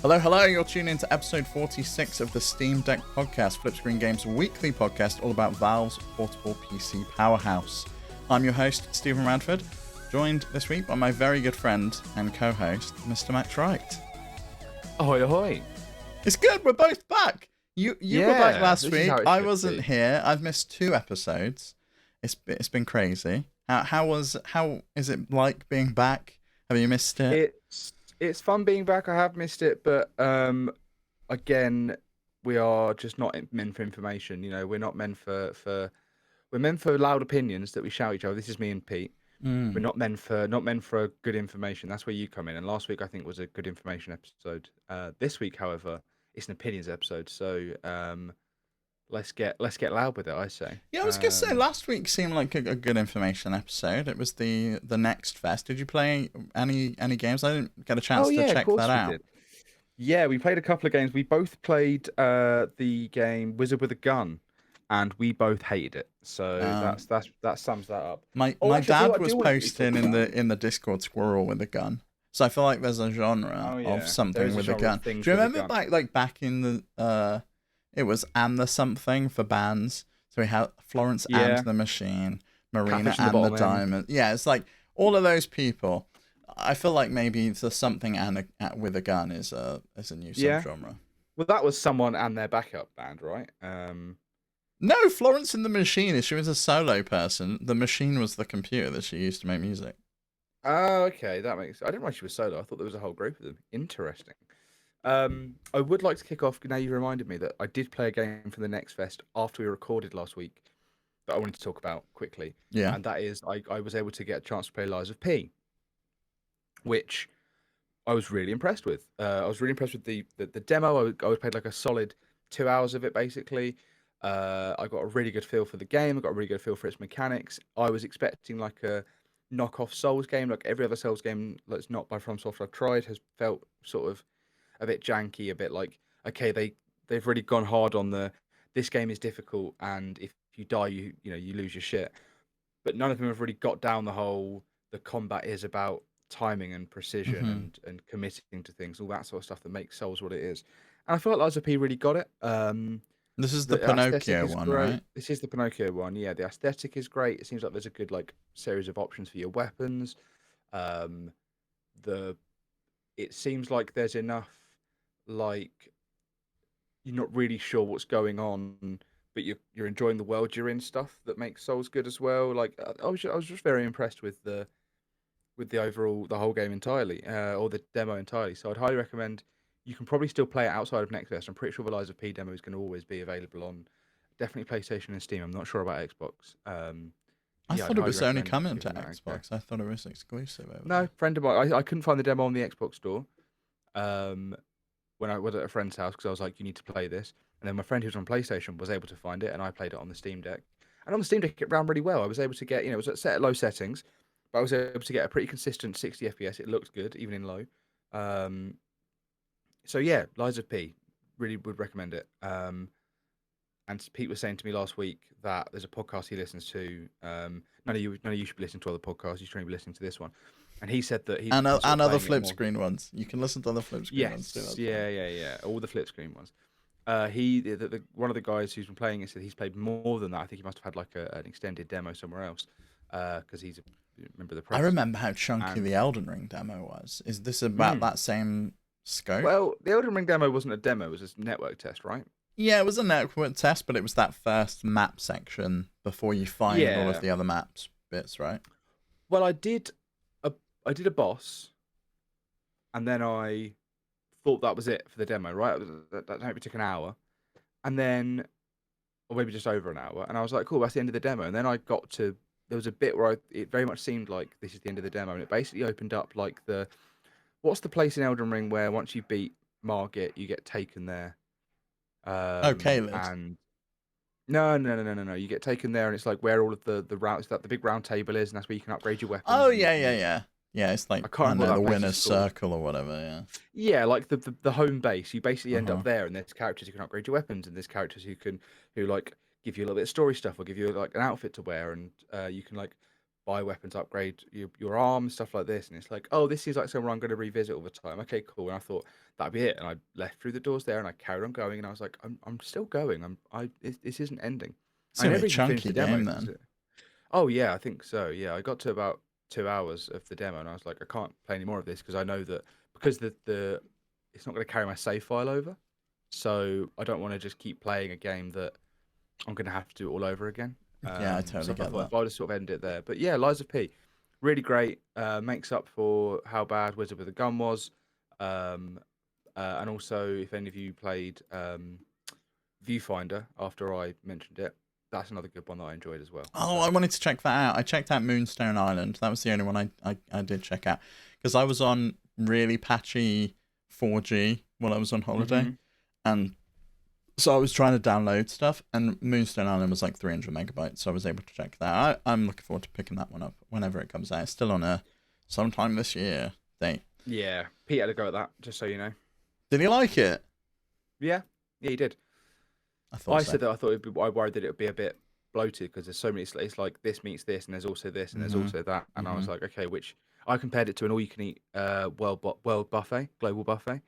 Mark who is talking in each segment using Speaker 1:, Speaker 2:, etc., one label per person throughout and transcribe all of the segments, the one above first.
Speaker 1: Hello, hello, you're tuning into episode 46 of the Steam Deck podcast, Flip Screen Games' weekly podcast all about Valve's portable PC powerhouse. I'm your host, Stephen Radford, joined this week by my very good friend and co-host, Mr. Max Wright.
Speaker 2: Ahoy, ahoy.
Speaker 1: It's good, we're both back. You were back last week, I wasn't
Speaker 2: be.
Speaker 1: here, I've missed 2 episodes. It's been crazy. How is it like being back? Have you missed it?
Speaker 2: It's fun being back. I have missed it, but again, we are just not meant for information. You know, we're not meant for we're meant for loud opinions that we shout at each other. This is me and Pete. We're not meant for good information. That's where you come in. And last week I think was a good information episode. This week, however, it's an opinions episode. So let's get loud with it, I say.
Speaker 1: Yeah, I was gonna say last week seemed like a good information episode. It was the Next Fest. Did you play any games? I didn't get a chance to check that out.
Speaker 2: Did. Yeah, we played a couple of games. We both played the game Wizard with a Gun, and we both hated it. So that sums that up.
Speaker 1: My dad was posting in the Discord squirrel with a gun. So I feel like there's a genre of something with a gun. Do you remember back in the it was And the Something for bands? So we had Florence and the Machine, Marina and the Diamond. Yeah, it's like all of those people. I feel like maybe the Something and with a Gun is a new subgenre.
Speaker 2: Well, that was someone and their backup band, right?
Speaker 1: No, Florence and the Machine. She was a solo person. The Machine was the computer that she used to make music.
Speaker 2: Oh, okay, that makes. I didn't realize she was solo. I thought there was a whole group of them. Interesting. I would like to kick off. Now you reminded me that I did play a game for the Next Fest after we recorded last week that I wanted to talk about quickly.
Speaker 1: Yeah,
Speaker 2: and that is I was able to get a chance to play Lies of P, which I was really impressed with. I was really impressed with the demo. I played like a solid 2 hours of it basically. I got a really good feel for the game. I got a really good feel for its mechanics. I was expecting like a knockoff Souls game, like every other Souls game that's not by FromSoft I've tried has felt sort of a bit janky, a bit like, okay, they've really gone hard on this game is difficult, and if you die, you lose your shit. But none of them have really got down the combat is about timing and precision and committing to things, all that sort of stuff that makes Souls what it is. And I feel like Lies of P really got it.
Speaker 1: This is the Pinocchio one, right?
Speaker 2: This is the Pinocchio one, yeah. The aesthetic is great. It seems like there's a good like series of options for your weapons. It seems like there's enough, like, you're not really sure what's going on, but you're enjoying the world you're in, stuff that makes Souls good as well. Like I was just very impressed with the whole game entirely, or the demo entirely. So I'd highly recommend. You can probably still play it outside of Next Fest. I'm pretty sure the Lies of P demo is going to always be available on definitely PlayStation and Steam. I'm not sure about Xbox.
Speaker 1: I thought it was only coming to Xbox. I thought it was exclusive.
Speaker 2: No, friend of mine. I couldn't find the demo on the Xbox store when I was at a friend's house because I was like, you need to play this. And then my friend who's on PlayStation was able to find it, and I played it on the Steam Deck. And on the Steam Deck, it ran really well. I was able to get, it was set at low settings, but I was able to get a pretty consistent 60 FPS. It looked good, even in low. So yeah, Lies of P, really would recommend it. And Pete was saying to me last week that there's a podcast he listens to. None of you should be listening to other podcasts. You should be listening to this one. And he said that
Speaker 1: and other flip screen ones. You can listen to other flip screen ones too.
Speaker 2: Yeah. All the flip screen ones. One of the guys who's been playing it said he's played more than that. I think he must have had like an extended demo somewhere else. Because he's a member of the press.
Speaker 1: I remember how chunky the Elden Ring demo was. Is this about that same scope?
Speaker 2: Well, the Elden Ring demo wasn't a demo; it was a network test, right?
Speaker 1: Yeah, it was a network test, but it was that first map section before you find all of the other maps bits, right?
Speaker 2: Well, I did a boss, and then I thought that was it for the demo, right? That maybe took an hour, and then, or maybe just over an hour, and I was like, cool, that's the end of the demo. And then I got to, there was a bit where it very much seemed like this is the end of the demo, and it basically opened up like what's the place in Elden Ring where once you beat Margit, you get taken there?
Speaker 1: Caelid.
Speaker 2: And no. You get taken there, and it's like where all of the routes that the big round table is, and that's where you can upgrade your weapons.
Speaker 1: Oh yeah. Yeah, it's like the winner's circle or whatever. Yeah.
Speaker 2: Yeah, like the home base. You basically end up there, and there's characters who can upgrade your weapons, and there's characters who like give you a little bit of story stuff, or give you like an outfit to wear, and you can like buy weapons, upgrade your arms, stuff like this. And it's like, oh, this is like somewhere I'm going to revisit all the time. Okay, cool. And I thought that'd be it. And I left through the doors there and I carried on going. And I was like, I'm still going. This isn't ending.
Speaker 1: It's a bit chunky game then.
Speaker 2: Oh yeah, I think so. Yeah, I got to about 2 hours of the demo and I was like, I can't play any more of this because I know that because the it's not going to carry my save file over. So I don't want to just keep playing a game that I'm going to have to do all over again.
Speaker 1: Yeah, I totally get that.
Speaker 2: I'll just sort of end it there. But yeah, Lies of P, really great. Makes up for how bad Wizard with a Gun was. And also, if any of you played Viewfinder after I mentioned it, that's another good one that I enjoyed as well.
Speaker 1: Oh, I wanted to check that out. I checked out Moonstone Island. That was the only one I did check out. Because I was on really patchy 4G while I was on holiday. Mm-hmm. And so I was trying to download stuff, and Moonstone Island was like 300 megabytes, so I was able to check that. I'm looking forward to picking that one up whenever it comes out. It's still on a sometime this year date.
Speaker 2: Yeah, Pete had a go at that, just so you know.
Speaker 1: Did he like it?
Speaker 2: Yeah, he did. I said that I thought I worried that it would be a bit bloated because there's so many. It's like this meets this, and there's also this, and there's also that, and I was like, okay, which I compared it to an all-you-can-eat world buffet, global buffet.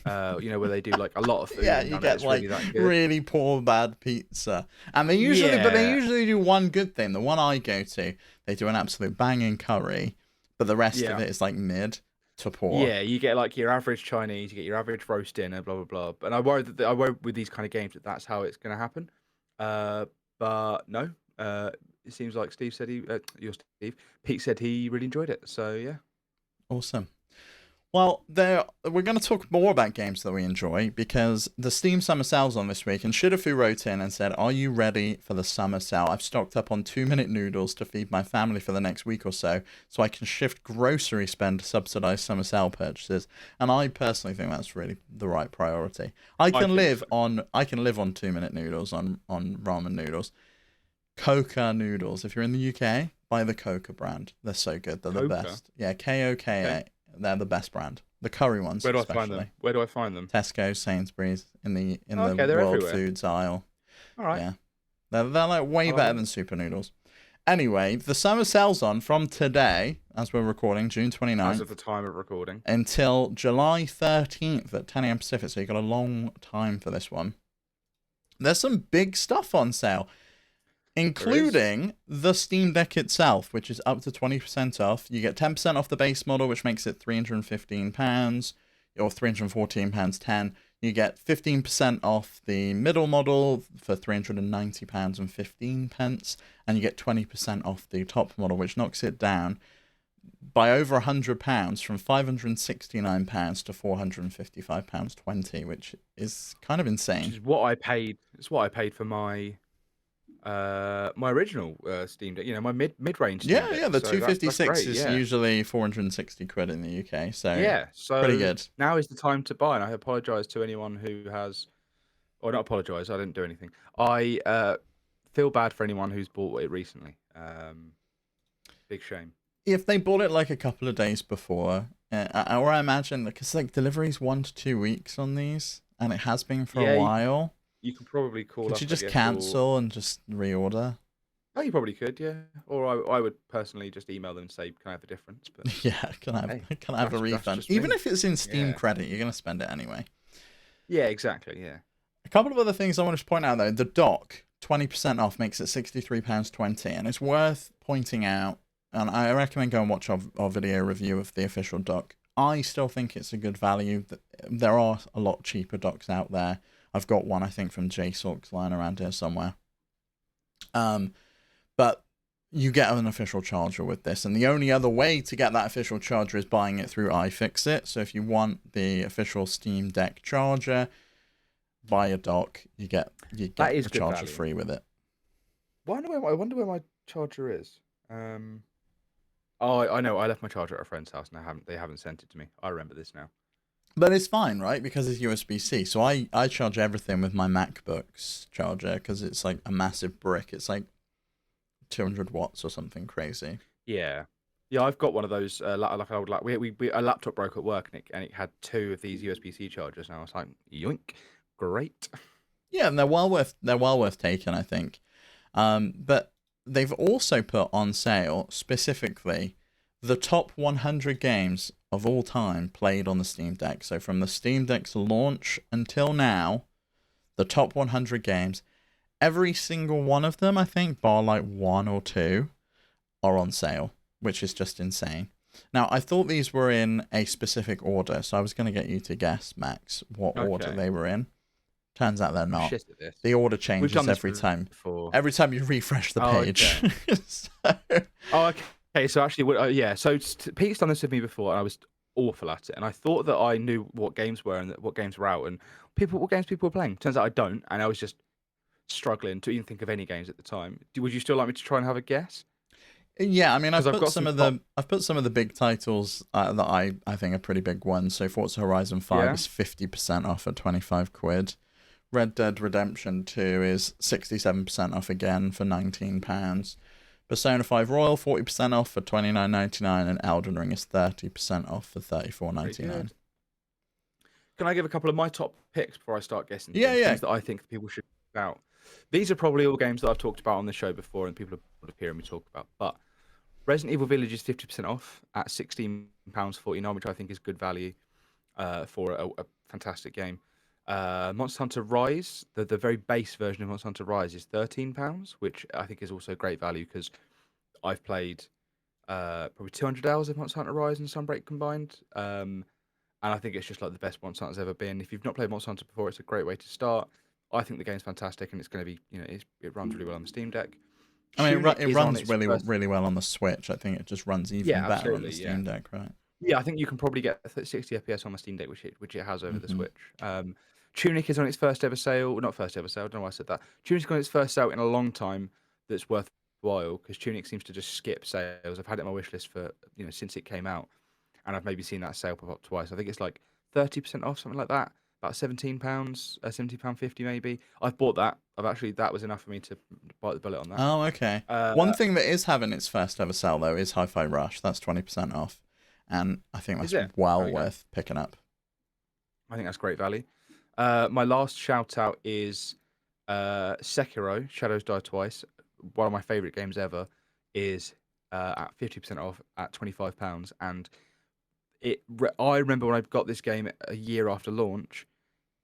Speaker 2: Where they do like a lot of food.
Speaker 1: Yeah, you get like really poor bad pizza, and they usually do one good thing. The one I go to, they do an absolute banging curry, but the rest of it is like mid to poor.
Speaker 2: Yeah, you get like your average Chinese, you get your average roast dinner, blah blah blah. And I worry with these kind of games that's how it's going to happen. But no, it seems like Steve said Pete said he really enjoyed it. So yeah,
Speaker 1: awesome. Well, we're going to talk more about games that we enjoy because the Steam Summer Sale's on this week, and Shidafu wrote in and said, "Are you ready for the summer sale? I've stocked up on 2-minute noodles to feed my family for the next week or so I can shift grocery spend to subsidized summer sale purchases." And I personally think that's really the right priority. I can live on 2-minute noodles, on ramen noodles. Koka noodles. If you're in the UK, buy the Koka brand. They're so good. They're the best. Yeah, Koka. Okay. They're the best brand. The curry ones.
Speaker 2: Where do I find them?
Speaker 1: Tesco, Sainsbury's, in the World everywhere. Foods aisle.
Speaker 2: All right.
Speaker 1: Yeah, they're like way better than Super Noodles. Anyway, the summer sale's on from today, as we're recording, June 29th.
Speaker 2: As of the time of recording.
Speaker 1: Until July 13th at 10 a.m. Pacific. So you've got a long time for this one. There's some big stuff on sale, including the Steam Deck itself, which is up to 20% off. You get 10% off the base model, which makes it £315, or £314.10. You get 15% off the middle model for £390.15, and you get 20% off the top model, which knocks it down by over £100 from £569 to £455.20, which is kind of insane.
Speaker 2: Which is what I paid. It's what I paid for my original Steam Deck, my mid-range Steam Deck.
Speaker 1: The 256 is usually 460 quid in the UK, so pretty good.
Speaker 2: Now is the time to buy, and I apologize to anyone who has, or not apologize, I didn't do anything. I feel bad for anyone who's bought it recently. Big shame.
Speaker 1: If they bought it like a couple of days before, or I imagine, because like delivery's 1 to 2 weeks on these, and it has been for a while.
Speaker 2: You can probably call up.
Speaker 1: Could you just cancel and just reorder?
Speaker 2: Oh, you probably could, yeah. Or I would personally just email them and say, "Can I have the difference?" But
Speaker 1: yeah, can I have a refund? Even if it's in Steam credit, you're gonna spend it anyway.
Speaker 2: Yeah, exactly. Yeah.
Speaker 1: A couple of other things I want to point out though. The dock, 20% off, makes it £63.20, and it's worth pointing out. And I recommend go and watch our video review of the official dock. I still think it's a good value. There are a lot cheaper docks out there. I've got one, I think, from JSOX lying around here somewhere. But you get an official charger with this, and the only other way to get that official charger is buying it through iFixit. So if you want the official Steam Deck charger, buy a dock. You get the charger free with it.
Speaker 2: I wonder where my charger is. Oh, I know. I left my charger at a friend's house, and they haven't sent it to me. I remember this now.
Speaker 1: But it's fine, right? Because it's USB-C. So I charge everything with my MacBook's charger because it's like a massive brick. It's like 200 watts or something crazy.
Speaker 2: Yeah. Yeah, I've got one of those. A laptop broke at work and it had 2 of these USB-C chargers. And I was like, yoink, great.
Speaker 1: Yeah, and they're well worth taking, I think. But they've also put on sale specifically the top 100 games of all time played on the Steam Deck. So from the Steam Deck's launch until now, the top 100 games, every single one of them, I think, bar like 1 or 2, are on sale, which is just insane. Now, I thought these were in a specific order, so I was going to get you to guess, Max, what order they were in. Turns out they're not. The order changes every time. Before. Every time you refresh the page.
Speaker 2: Okay. Okay. So actually, yeah. So Pete's done this with me before, and I was awful at it. And I thought that I knew what games were and what games were out, and what games people were playing. Turns out I don't, and I was just struggling to even think of any games at the time. Would you still like me to try and have a guess?
Speaker 1: Yeah, I mean, I've put some of the big titles that I think are pretty big ones. So Forza Horizon 5 is 50% off at £25. Red Dead Redemption 2 is 67% off again for £19. Persona 5 Royal 40% off for $29.99, and Elden Ring is 30% off for $34.99.
Speaker 2: Can I give a couple of my top picks before I start guessing?
Speaker 1: Things
Speaker 2: that I think people should check out. These are probably all games that I've talked about on the show before, and people have heard me talk about. But Resident Evil Village is 50% off at £16.49, which I think is good value for a fantastic game. Monster Hunter Rise, the very base version of Monster Hunter Rise, is £13, which I think is also great value because I've played probably 200 hours of Monster Hunter Rise and Sunbreak combined, and I think it's just like the best Monster Hunter's ever been. If you've not played Monster Hunter before, it's a great way to start. I think the game's fantastic, and it's going to be, it runs really well on the Steam Deck.
Speaker 1: I mean, it runs really well on the Switch. I think it just runs even better on the Steam Deck, right?
Speaker 2: Yeah, I think you can probably get 60 FPS on the Steam Deck, which it has over the Switch. Tunic is on its first ever sale. Not first ever sale, I don't know why I said that. Tunic's on its first sale in a long time that's worthwhile, because Tunic seems to just skip sales. I've had it on my wish list for, since it came out, and I've maybe seen that sale pop up twice. I think it's like 30% off, something like that. About £17, £70.50 maybe. I've bought that. That was enough for me to bite the bullet on that.
Speaker 1: Oh, okay. One thing that is having its first ever sale, though, is Hi-Fi Rush. That's 20% off, and I think that's worth picking up.
Speaker 2: I think that's great value. My last shout out is Sekiro, Shadows Die Twice. One of my favourite games ever is at 50% off at £25. And I remember when I got this game a year after launch,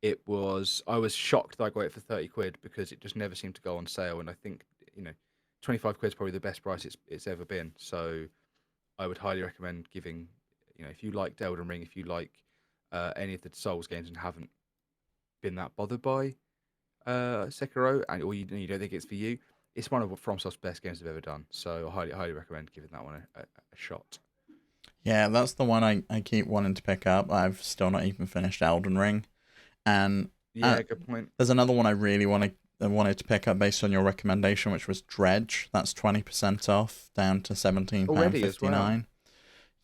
Speaker 2: I was shocked that I got it for 30 quid because it just never seemed to go on sale. And I think, 25 quid is probably the best price it's ever been. So I would highly recommend giving, if you like Elden Ring, if you like any of the Souls games and haven't been that bothered by Sekiro, or you don't think it's for you, it's one of FromSoft's best games they've ever done. So I highly recommend giving that one a shot.
Speaker 1: Yeah, that's the one I keep wanting to pick up. I've still not even finished Elden Ring, and
Speaker 2: good point.
Speaker 1: There's another one I really wanted to pick up based on your recommendation, which was Dredge. That's 20% off, down to £17.59.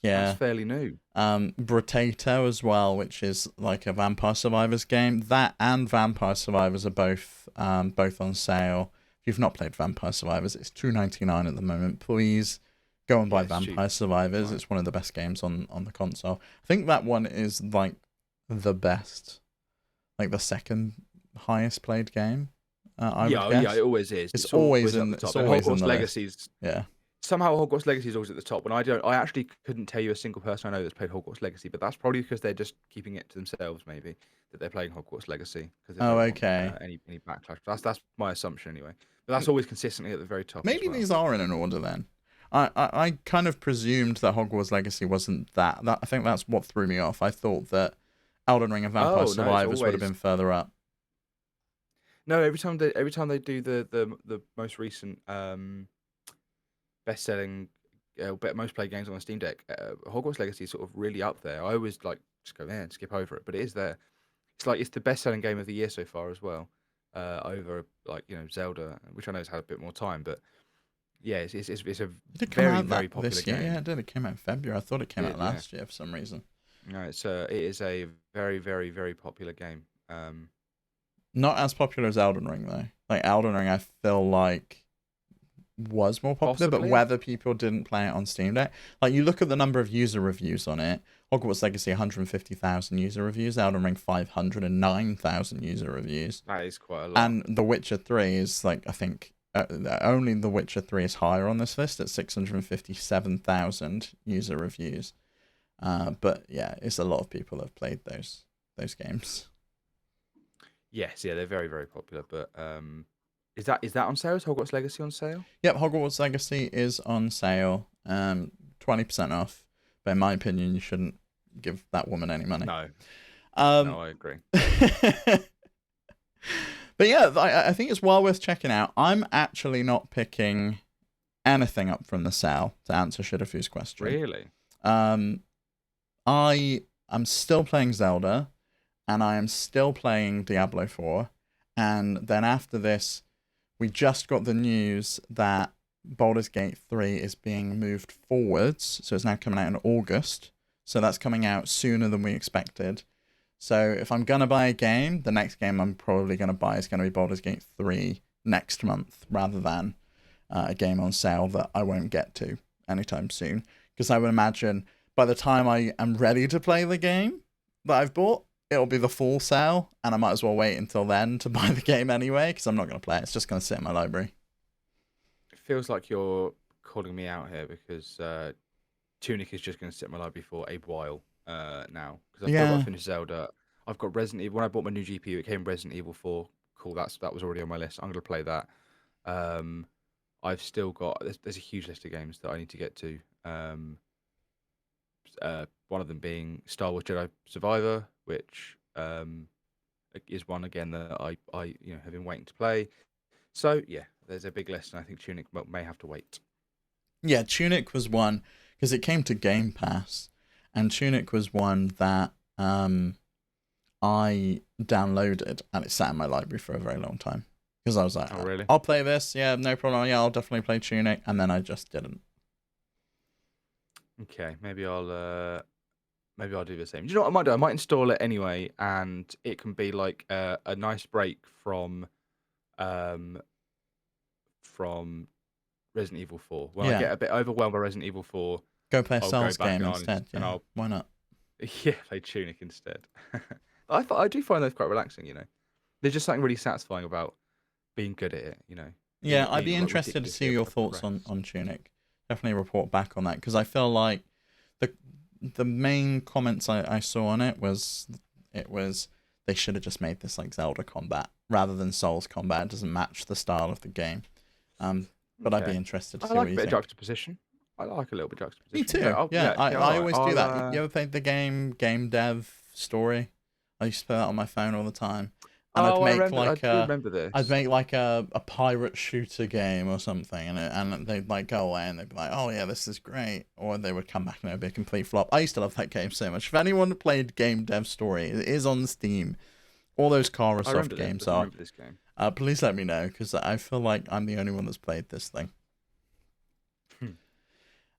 Speaker 1: Yeah,
Speaker 2: that's fairly new.
Speaker 1: Brotato as well, which is like a Vampire Survivors game. That and Vampire Survivors are both on sale. If you've not played Vampire Survivors, it's $2.99 at the moment. Please go and buy Vampire Survivors. Right. It's one of the best games on the console. I think that one is like the best, like the second highest played game. I would guess.
Speaker 2: Yeah, it always is.
Speaker 1: It's always in the top.
Speaker 2: Hogwarts Legacy's.
Speaker 1: Yeah.
Speaker 2: Somehow Hogwarts Legacy is always at the top, and I actually couldn't tell you a single person I know that's played Hogwarts Legacy, but that's probably because they're just keeping it to themselves, maybe, that they're playing Hogwarts Legacy.
Speaker 1: Okay.
Speaker 2: Any backlash. That's my assumption anyway. But that's always consistently at the very top.
Speaker 1: Maybe these are in an order then. I kind of presumed that Hogwarts Legacy wasn't that. I think that's what threw me off. I thought that Elden Ring and Vampire Survivors would have been further up.
Speaker 2: No, every time they do the most recent best-selling, most played games on the Steam Deck, Hogwarts Legacy is sort of really up there. I always just go there and skip over it, but it is there. It's the best-selling game of the year so far as well, over Zelda, which I know has had a bit more time, but yeah, it's a very popular game.
Speaker 1: Yeah, it did. It came out in February. I thought it came out last year for some reason.
Speaker 2: No, it is a very, very, very popular game.
Speaker 1: Not as popular as Elden Ring though. Like Elden Ring, I feel like was more popular, but whether people didn't play it on Steam Deck, like you look at the number of user reviews on it. Hogwarts Legacy 150,000 user reviews. Elden Ring 509,000 user reviews.
Speaker 2: That is quite a lot.
Speaker 1: And The Witcher 3 is like I think only The Witcher 3 is higher on this list at 657,000 user reviews. But yeah, it's a lot of people have played those games.
Speaker 2: Yes, yeah, they're very, very popular. But is that on sale? Is Hogwarts Legacy on sale?
Speaker 1: Yep, Hogwarts Legacy is on sale. 20% off. But in my opinion, you shouldn't give that woman any money.
Speaker 2: No. No, I agree.
Speaker 1: But yeah, I think it's well worth checking out. I'm actually not picking anything up from the sale to answer Shidofu's question.
Speaker 2: Really?
Speaker 1: I am still playing Zelda, and I am still playing Diablo 4. And then after this, we just got the news that Baldur's Gate 3 is being moved forwards. So it's now coming out in August. So that's coming out sooner than we expected. So if I'm going to buy a game, the next game I'm probably going to buy is going to be Baldur's Gate 3 next month, rather than a game on sale that I won't get to anytime soon. Because I would imagine by the time I am ready to play the game that I've bought, it'll be the full sale, and I might as well wait until then to buy the game anyway, because I'm not going to play it. It's just going to sit in my library.
Speaker 2: It feels like you're calling me out here, because Tunic is just going to sit in my library for a while now, because I've still got to finish Zelda. I've got Resident Evil. When I bought my new GPU, it came Resident Evil 4. Cool, that was already on my list. I'm going to play that. I've still got... There's a huge list of games that I need to get to. One of them being Star Wars Jedi Survivor, which is one, again, that I have been waiting to play. So, yeah, there's a big list, and I think Tunic may have to wait.
Speaker 1: Yeah, Tunic was one, because it came to Game Pass, and Tunic was one that I downloaded, and it sat in my library for a very long time. Because I was like,
Speaker 2: oh, really?
Speaker 1: I'll play this, yeah, no problem, yeah, I'll definitely play Tunic, and then I just didn't.
Speaker 2: Okay, maybe I'll do the same. Do you know what I might do? I might install it anyway, and it can be like a nice break from Resident Evil 4. When I get a bit overwhelmed by Resident Evil 4,
Speaker 1: go play a Souls game instead. Yeah. Why not?
Speaker 2: Yeah, play Tunic instead. I do find those quite relaxing. There's just something really satisfying about being good at it.
Speaker 1: Yeah, I'd be interested to see your thoughts on Tunic. Definitely report back on that, because I feel like the main comments I saw on it was they should have just made this like Zelda combat rather than Souls combat. It doesn't match the style of the game. But I'd be interested to see what you think.
Speaker 2: I like a bit of juxtaposition. I like a little bit of juxtaposition.
Speaker 1: Me too. Yeah, I always do that. You ever played the game Dev Story? I used to play that on my phone all the time. And
Speaker 2: I remember this.
Speaker 1: I'd make like a pirate shooter game or something, and they'd like go away and they'd be like, oh yeah, this is great, or they would come back and it would be a complete flop. I used to love that game so much. If anyone played Game Dev Story, it is on Steam. All those Karasoft games are.
Speaker 2: This game.
Speaker 1: Please let me know, because I feel like I'm the only one that's played this thing.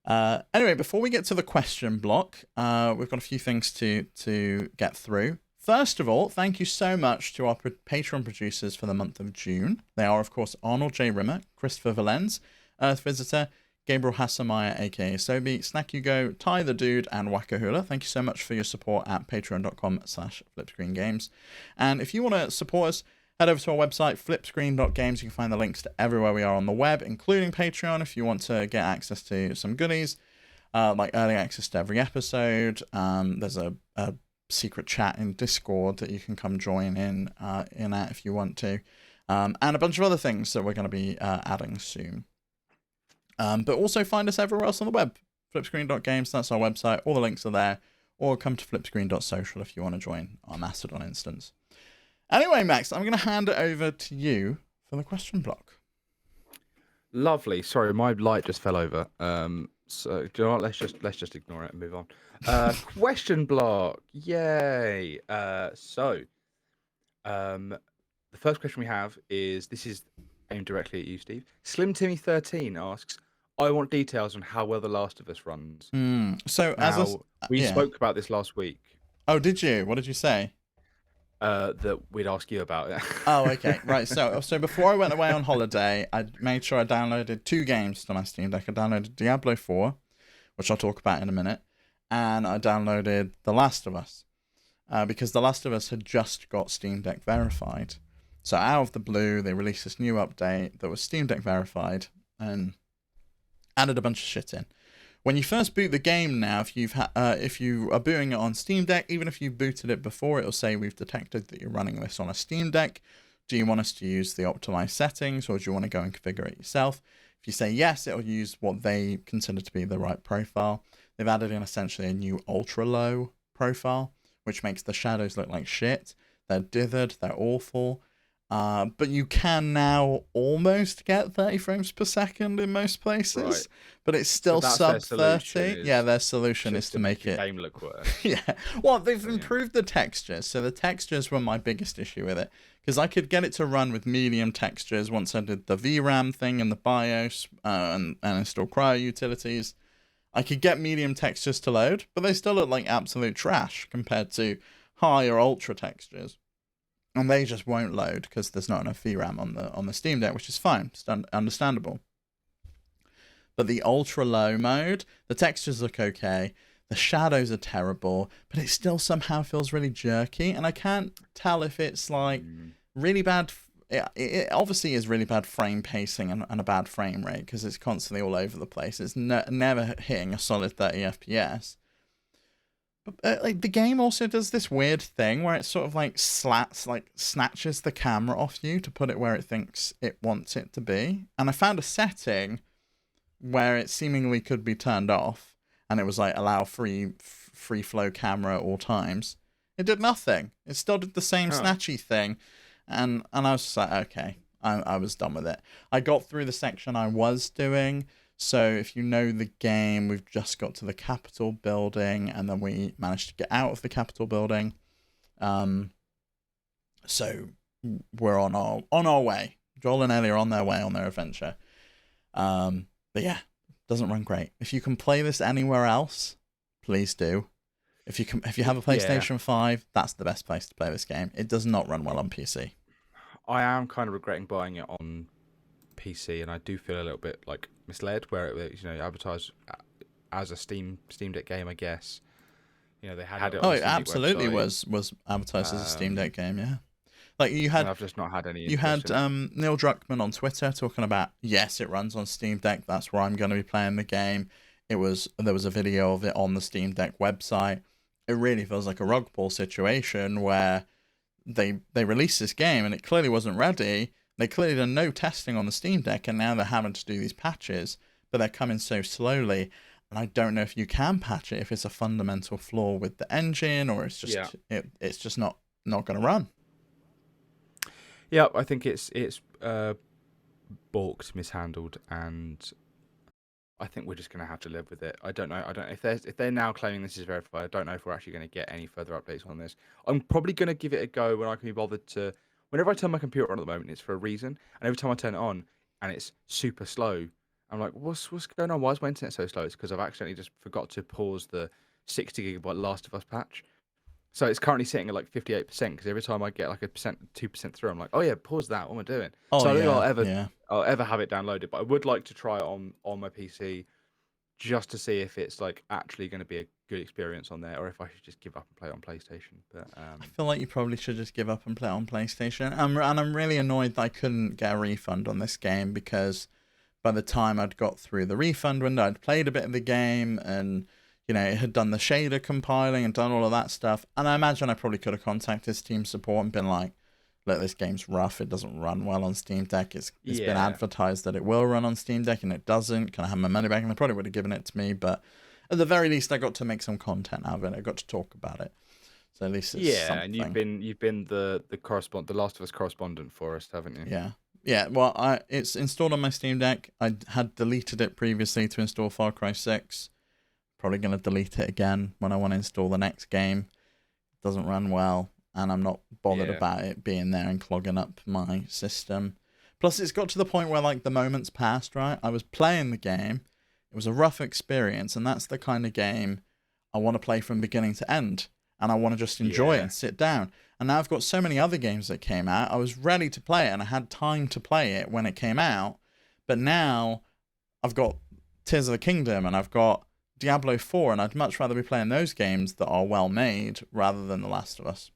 Speaker 1: Anyway, before we get to the question block, we've got a few things to get through. First of all, thank you so much to our Patreon producers for the month of June. They are, of course, Arnold J. Rimmer, Christopher Valenz, Earth Visitor, Gabriel Hasselmeyer, aka Sobi, Snackugo, Ty the Dude, and Wakahula. Thank you so much for your support at patreon.com/flipscreengames. And if you want to support us, head over to our website, flipscreen.games. You can find the links to everywhere we are on the web, including Patreon, if you want to get access to some goodies, like early access to every episode. There's a secret chat in Discord that you can come join in at if you want to, and a bunch of other things that we're going to be adding soon. But also find us everywhere else on the web. Flipscreen.games, that's our website. All the links are there. Or come to flipscreen.social if you want to join our Mastodon instance. Anyway, Max, I'm going to hand it over to you for the question block.
Speaker 2: Lovely. Sorry, my light just fell over. So do you know what? Let's just ignore it and move on. Question block. Yay. So the first question we have is, this is aimed directly at you, Steve. Slim Timmy 13 asks, I want details on how well The Last of Us runs.
Speaker 1: So
Speaker 2: we spoke about this last week.
Speaker 1: Oh, did you? What did you say?
Speaker 2: That we'd ask you about it.
Speaker 1: Oh, okay. Right. So before I went away on holiday, I made sure I downloaded 2 games to my Steam Deck. I downloaded Diablo 4, which I'll talk about in a minute, and I downloaded The Last of Us, because The Last of Us had just got Steam Deck verified. So out of the blue, they released this new update that was Steam Deck verified and added a bunch of shit in. When you first boot the game now, if you are booting it on Steam Deck, even if you booted it before, it'll say we've detected that you're running this on a Steam Deck. Do you want us to use the optimized settings, or do you want to go and configure it yourself? If you say yes, it'll use what they consider to be the right profile. They've added in essentially a new ultra low profile, which makes the shadows look like shit. They're dithered, they're awful. But you can now almost get 30 frames per second in most places, right. But it's still sub 30. Yeah, their solution is to make it
Speaker 2: game look worse.
Speaker 1: Yeah. Well, they've improved the textures. So the textures were my biggest issue with it, because I could get it to run with medium textures once I did the VRAM thing in the BIOS and install cryo utilities. I could get medium textures to load, but they still look like absolute trash compared to high or ultra textures. And they just won't load because there's not enough VRAM on the Steam Deck, which is fine, it's understandable. But the ultra low mode, the textures look okay, the shadows are terrible, but it still somehow feels really jerky, and I can't tell if it's like really bad. It obviously is really bad frame pacing and a bad frame rate because it's constantly all over the place. It's never hitting a solid 30 FPS. But like the game also does this weird thing where it sort of like snatches the camera off you to put it where it thinks it wants it to be. And I found a setting where it seemingly could be turned off, and it was like allow free flow camera at all times. It did nothing. It still did the same snatchy thing, and I was just like, okay, I was done with it. I got through the section I was doing. So if you know the game, we've just got to the Capitol building, and then we managed to get out of the Capitol building. So we're on our way. Joel and Ellie are on their way on their adventure. But yeah, doesn't run great. If you can play this anywhere else, please do. If you have a PlayStation 5, that's the best place to play this game. It does not run well on PC.
Speaker 2: I am kind of regretting buying it on PC, and I do feel a little bit like misled where it advertised as a Steam Deck game, I guess. They had it on
Speaker 1: it absolutely website. was advertised as a Steam Deck game, yeah. Like you had,
Speaker 2: I've just not had any.
Speaker 1: You had Neil Druckmann on Twitter talking about, yes, it runs on Steam Deck. That's where I'm going to be playing the game. There was a video of it on the Steam Deck website. It really feels like a rug pull situation where they released this game and it clearly wasn't ready. They clearly done no testing on the Steam Deck, and now they're having to do these patches, but they're coming so slowly. And I don't know if you can patch it if it's a fundamental flaw with the engine, or it's just it's just not going to run.
Speaker 2: Yeah, I think it's balked, mishandled, and I think we're just going to have to live with it. I don't know if they're now claiming this is verified. I don't know if we're actually going to get any further updates on this. I'm probably going to give it a go when I can be bothered to. Whenever I turn my computer on at the moment, it's for a reason, and every time I turn it on and it's super slow, I'm like, what's going on? Why is my internet so slow? It's because I've accidentally just forgot to pause the 60 gigabyte Last of Us patch. So it's currently sitting at like 58% because every time I get like 2% through, I'm like, oh yeah, pause that. What am I doing? So I don't think I'll ever have it downloaded, but I would like to try it on my PC just to see if it's like actually going to be a good experience on there, or if I should just give up and play it on PlayStation. But
Speaker 1: I feel like you probably should just give up and play it on PlayStation. And I'm really annoyed that I couldn't get a refund on this game, because by the time I'd got through the refund window, I'd played a bit of the game, and it had done the shader compiling and done all of that stuff. And I imagine I probably could have contacted Steam support and been like, look, this game's rough. It doesn't run well on Steam Deck. It's been advertised that it will run on Steam Deck, and it doesn't. Can I have my money back? And they probably would have given it to me. But at the very least, I got to make some content out of it. I got to talk about it. So at least it's something.
Speaker 2: And you've been the Last of Us correspondent for us, haven't you?
Speaker 1: Yeah. Yeah, well, it's installed on my Steam Deck. I had deleted it previously to install Far Cry 6. Probably going to delete it again when I want to install the next game. It doesn't run well, and I'm not bothered about it being there and clogging up my system. Plus, it's got to the point where like the moments passed, right? I was playing the game. It was a rough experience, and that's the kind of game I want to play from beginning to end. And I want to just enjoy it and sit down. And now I've got so many other games that came out. I was ready to play it, and I had time to play it when it came out. But now I've got Tears of the Kingdom, and I've got Diablo 4, and I'd much rather be playing those games that are well made rather than The Last of Us.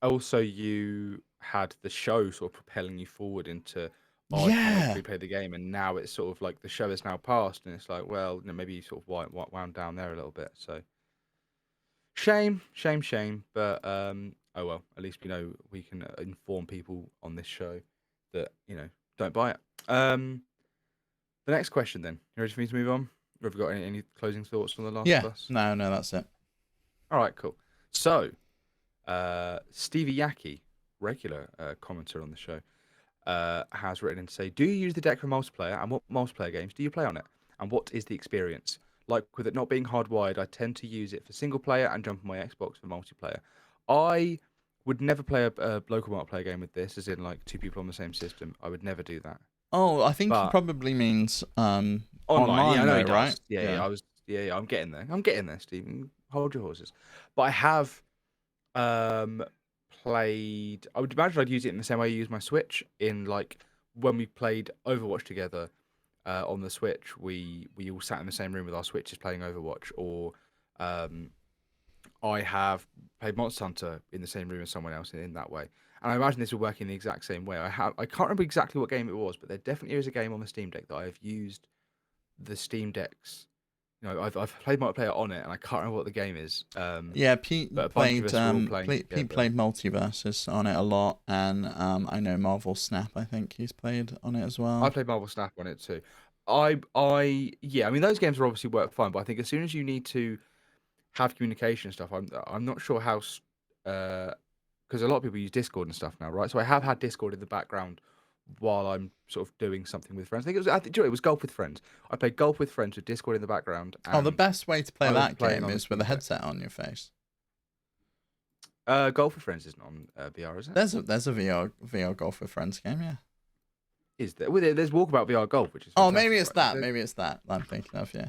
Speaker 2: Also, you had the show sort of propelling you forward into, oh, I can't wait to replay the game, and now it's sort of like the show is now passed, and it's like, well, you know, maybe you sort of wound down there a little bit. So shame, but oh well, at least we know we can inform people on this show that, you know, don't buy it. The next question then. You ready for me to move on? Or have you got any closing thoughts on The Last of Us?
Speaker 1: No, that's it.
Speaker 2: All right, cool. So, Stevie Yaki, regular commenter on the show, has written in to say, do you use the deck for multiplayer, and what multiplayer games do you play on it? And what is the experience? Like, with it not being hardwired, I tend to use it for single player and jump on my Xbox for multiplayer. I would never play a local multiplayer game with this, as in like 2 people on the same system. I would never do that.
Speaker 1: Oh, I think he probably means
Speaker 2: online. Yeah, I know he does. Right? Yeah, I'm getting there, Stephen. Hold your horses. But I have played. I would imagine I'd use it in the same way I use my Switch. In like when we played Overwatch together on the Switch, we all sat in the same room with our Switches playing Overwatch. Or I have played Monster Hunter in the same room as someone else in that way. And I imagine this would work in the exact same way. I can't remember exactly what game it was, but there definitely is a game on the Steam Deck that I have used the Steam Deck's. You know, I've played multiplayer on it, and I can't remember what the game is.
Speaker 1: Yeah, Pete played Multiverses on it a lot, and I know Marvel Snap. I think he's played on it as well.
Speaker 2: I played Marvel Snap on it too. I mean, those games are obviously work fine, but I think as soon as you need to have communication and stuff, I'm not sure how. Because a lot of people use Discord and stuff now, right? So I have had Discord in the background while I'm sort of doing something with friends. I think it was golf with friends. I played golf with friends with Discord in the background.
Speaker 1: The best way to play that game is with a headset on your face.
Speaker 2: Golf with friends isn't on VR, is it?
Speaker 1: There's a VR golf with friends game, yeah.
Speaker 2: Is there? Well, there's Walkabout VR Golf, which is.
Speaker 1: Oh, maybe it's that. Maybe it's that I'm thinking of, yeah.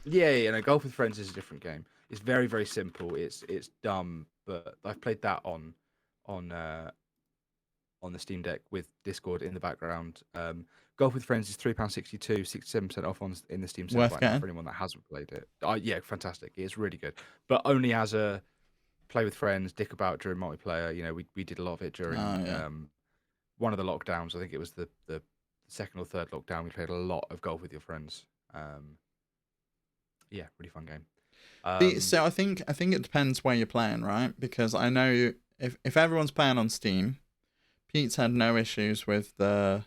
Speaker 2: Yeah. No, Golf with Friends is a different game. It's very, very simple. It's dumb, but I've played that on the Steam Deck with Discord in the background. Golf with Friends is £3.62, 67% off in the Steam sale right now for anyone that hasn't played it. Yeah, fantastic. It's really good, but only as a play with friends, dick about during multiplayer. You know, we did a lot of it during one of the lockdowns. I think it was the second or third lockdown. We played a lot of golf with your friends. Yeah, really fun game.
Speaker 1: So I think it depends where you're playing, right? Because I know if everyone's playing on Steam, Pete's had no issues with the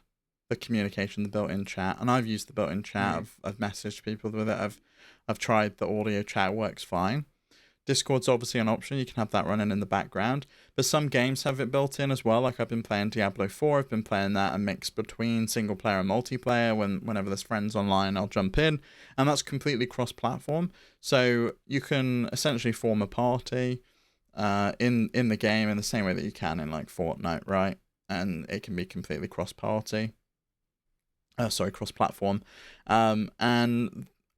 Speaker 1: communication, the built-in chat, and I've used the built-in chat. I've messaged people with it. I've tried the audio chat, works fine. Discord's obviously an option. You can have that running in the background, but some games have it built in as well. Like I've been playing Diablo 4. I've been playing that a mix between single player and multiplayer. Whenever there's friends online, I'll jump in, and that's completely cross-platform. So you can essentially form a party in the game in the same way that you can in like Fortnite, right? And it can be completely cross-platform.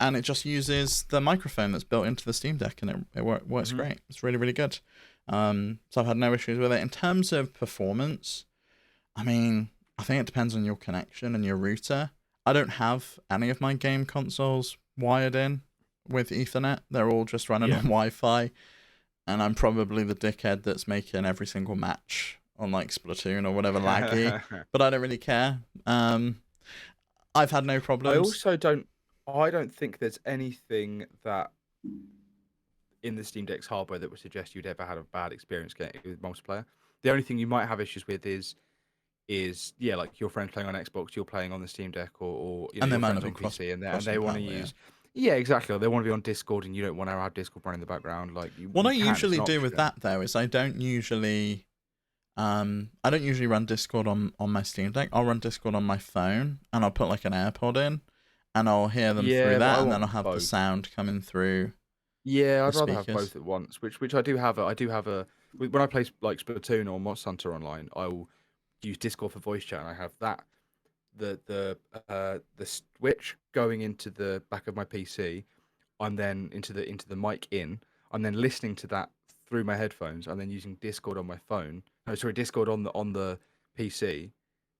Speaker 1: And it just uses the microphone that's built into the Steam Deck, and it works great. It's really, really good. So I've had no issues with it. In terms of performance, I mean, I think it depends on your connection and your router. I don't have any of my game consoles wired in with Ethernet. They're all just running on Wi-Fi. And I'm probably the dickhead that's making every single match on like Splatoon or whatever laggy. But I don't really care. I've had no problems.
Speaker 2: I don't think there's anything that in the Steam Deck's hardware that would suggest you'd ever had a bad experience getting with multiplayer. The only thing you might have issues with is like your friends playing on Xbox, you're playing on the Steam Deck, or you know,
Speaker 1: and they might
Speaker 2: not
Speaker 1: be on
Speaker 2: PC, and they want to use. Yeah, exactly. They want to be on Discord, and you don't want to have Discord running in the background. Like
Speaker 1: what I usually do with that though is I don't usually run Discord on my Steam Deck. I'll run Discord on my phone, and I'll put like an AirPod in. And I'll hear them through that, and then I'll have the sound coming through.
Speaker 2: Yeah, I'd rather have both at once, which I do have. I do have a when I play like Splatoon or Monster Hunter online, I will use Discord for voice chat, and I have that the switch going into the back of my PC, and then into the mic in. I'm then listening to that through my headphones, and then using Discord on my phone. No, sorry, Discord on the PC.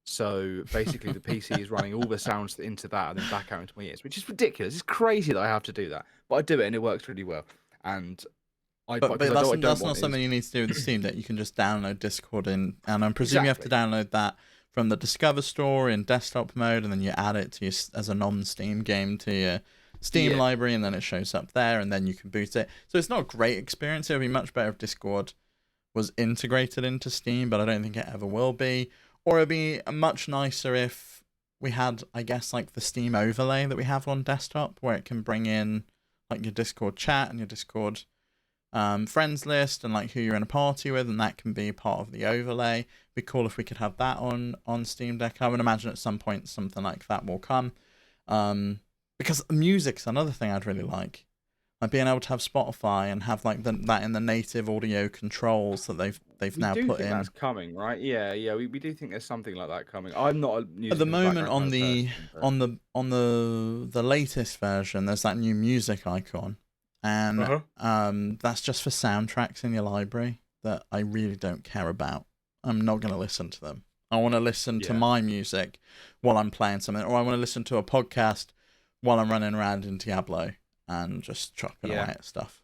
Speaker 2: So basically, the PC is running all the sounds into that and then back out into my ears, which is ridiculous. It's crazy that I have to do that, but I do it and it works really well. And
Speaker 1: But that's not something you need to do with the Steam Deck. You can just download Discord and I'm presuming you have to download that from the Discover Store in desktop mode, and then you add it to as a non-Steam game to your Steam library, and then it shows up there, and then you can boot it. So it's not a great experience. It would be much better if Discord was integrated into Steam, but I don't think it ever will be. Or it'd be much nicer if we had, I guess, like the Steam overlay that we have on desktop, where it can bring in like your Discord chat and your Discord friends list and like who you're in a party with, and that can be part of the overlay. It'd be cool if we could have that on Steam Deck. I would imagine at some point something like that will come. Because music's another thing I'd really like being able to have Spotify and have like that in the native audio controls that they've now put in.
Speaker 2: That's coming, right? Yeah. We do think there's something like that coming. I'm not a music
Speaker 1: at the moment on the latest version. There's that new music icon, and that's just for soundtracks in your library that I really don't care about. I'm not going to listen to them. I want to listen to my music while I'm playing something, or I want to listen to a podcast while I'm running around in Diablo and just chopping away at stuff.